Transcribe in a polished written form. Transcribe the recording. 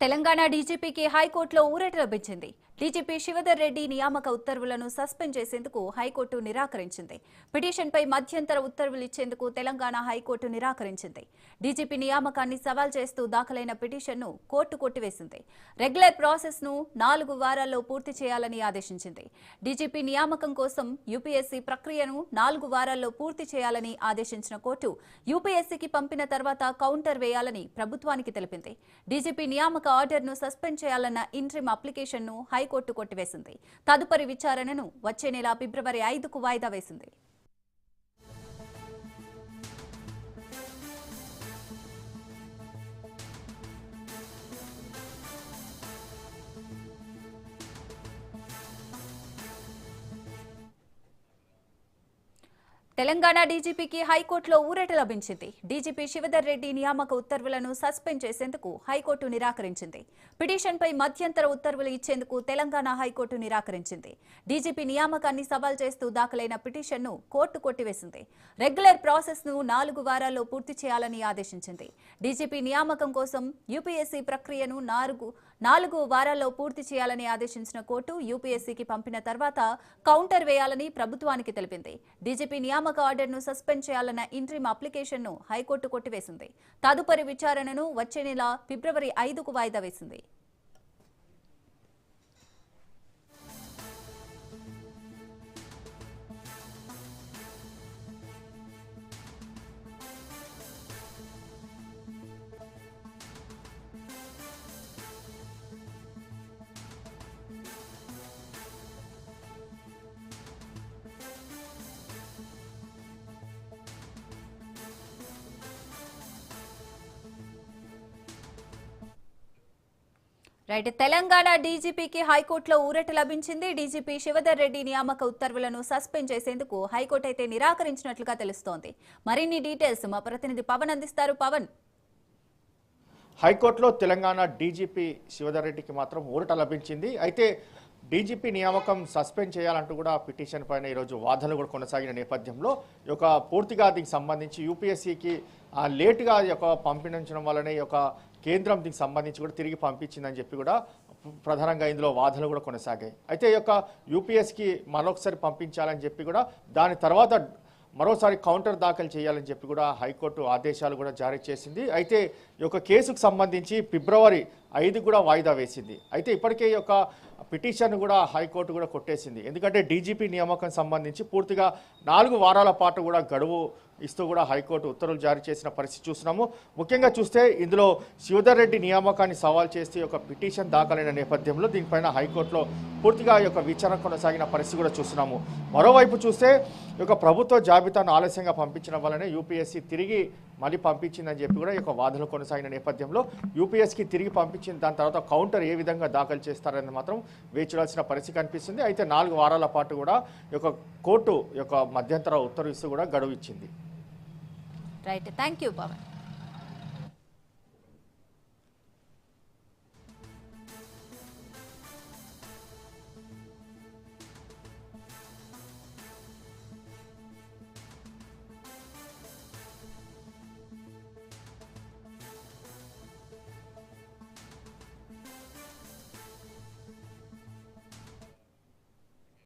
తెలంగాణ డీజీపీకి హైకోర్టులో ఊరట లభించింది. డీజీపీ శివధర్ రెడ్డి నియామక ఉత్తర్వులను సస్పెండ్ చేసేందుకు హైకోర్టు నిరాకరించింది. పిటిషన్పై మధ్యంతర ఉత్తర్వులు ఇచ్చేందుకు తెలంగాణ హైకోర్టు నిరాకరించింది. డీజీపీ నియామకాన్ని సవాల్ చేస్తూ దాఖలైన పిటిషన్ను కోర్టు కొట్టివేసింది. రెగ్యులర్ ప్రాసెస్ను 4 వారాల్లో పూర్తి చేయాలని ఆదేశించింది. డీజీపీ నియామకం కోసం యూపీఎస్సీ ప్రక్రియను 4 వారాల్లో పూర్తి చేయాలని ఆదేశించిన కోర్టు యూపీఎస్సీకి పంపిన తర్వాత కౌంటర్ వేయాలని ప్రభుత్వానికి తెలిపింది. డీజీపీ నియామక ఆర్డర్ను సస్పెండ్ చేయాలన్న ఇంట్రిమ్ అప్లికేషన్ను హైకోర్టు కొట్టివేసింది. తదుపరి విచారణను వచ్చే నెల ఫిబ్రవరి 5కు వాయిదా వేసింది. తెలంగాణ డీజీపీకి హైకోర్టులో ఊరట లభించింది. డీజీపీ శివధర్ రెడ్డి నియామక ఉత్తర్వులను సస్పెండ్ చేసేందుకు హైకోర్టు నిరాకరించింది. పిటిషన్పై మధ్యంతర ఉత్తర్వులు ఇచ్చేందుకు తెలంగాణ హైకోర్టు నిరాకరించింది. డీజీపీ నియామకాన్ని సవాల్ చేస్తూ దాఖలైన పిటిషన్ను కోర్టు కొట్టివేసింది. రెగ్యులర్ ప్రాసెస్ను 4 వారాల్లో పూర్తి చేయాలని ఆదేశించింది. డీజీపీ నియామకం కోసం యూపీఎస్సీ ప్రక్రియను 4 వారాల్లో పూర్తి చేయాలని ఆదేశించిన కోర్టు యూపీఎస్సీకి పంపిన తర్వాత కౌంటర్ వేయాలని ప్రభుత్వానికి తెలిపింది. డీజీపీ నియామక ఆర్డర్ను సస్పెండ్ చేయాలన్న ఇంట్రిమ్ అప్లికేషన్ను హైకోర్టు కొట్టివేసింది. తదుపరి విచారణను వచ్చే నెల ఫిబ్రవరి 5కు వాయిదా వేసింది. రైట్. తెలంగాణ డీజీపీకి హైకోర్టులో ఊరట లభించింది. డీజీపీ శివధర్ రెడ్డి నియామక ఉత్తర్వులను సస్పెండ్ చేసేందుకు హైకోర్టు అయితే నిరాకరించినట్లుగా తెలుస్తోంది. మరిన్ని డీటెయిల్స్ మా ప్రతినిధి పవన్ అందిస్తారు. పవన్, హైకోర్టులో తెలంగాణ డీజీపీ శివధర్ రెడ్డికి మాత్రం ఊరట లభించింది. అయితే డీజీపీ నియామకం సస్పెండ్ చేయాలంటూ కూడా పిటిషన్ పైన ఈరోజు వాదనలు కూడా కొనసాగిన నేపథ్యంలో పూర్తిగా దీనికి సంబంధించి యూపీఎస్సీకి లేటుగా పంపించడం వల్లనే కేంద్రం దీనికి సంబంధించి కూడా తిరిగి పంపించిందని చెప్పి కూడా ప్రధానంగా ఇందులో వాదనలు కూడా కొనసాగాయి. అయితే యూపీఎస్కి మరొకసారి పంపించాలని చెప్పి కూడా దాని తర్వాత మరోసారి కౌంటర్ దాఖలు చేయాలని చెప్పి కూడా హైకోర్టు ఆదేశాలు కూడా జారీ చేసింది. అయితే కేసుకు సంబంధించి ఫిబ్రవరి 5 కూడా వాయిదా వేసింది. అయితే ఇప్పటికే పిటిషన్ కూడా హైకోర్టు కూడా కొట్టేసింది. ఎందుకంటే డీజీపీ నియామకం సంబంధించి పూర్తిగా 4 వారాల పాటు కూడా గడువు ఇస్తూ కూడా హైకోర్టు ఉత్తర్వులు జారీ చేసిన పరిస్థితి చూస్తున్నాము. ముఖ్యంగా చూస్తే ఇందులో శివధర్ రెడ్డి నియామకాన్ని సవాల్ చేసి పిటిషన్ దాఖలైన నేపథ్యంలో దీనిపైన హైకోర్టులో పూర్తిగా విచారణ కొనసాగిన పరిస్థితి కూడా చూస్తున్నాము. మరోవైపు చూస్తే ప్రభుత్వ జాబితాను ఆలస్యంగా పంపించడం వల్లనే యూపీఎస్సీ తిరిగి మళ్ళీ పంపించిందని చెప్పి కూడా వాదనలు కొనసాగిన నేపథ్యంలో యూపీఎస్కి తిరిగి పంపించిన దాని తర్వాత కౌంటర్ ఏ విధంగా దాఖలు చేస్తారని మాత్రం వేచి చూడాల్సిన పరిస్థితి కనిపిస్తుంది. అయితే 4 వారాల పాటు కూడా కోర్టు మధ్యంతర ఉత్తర్వు ఇస్తూ కూడా గడువు ఇచ్చింది. రైట్. Thank you Pawan.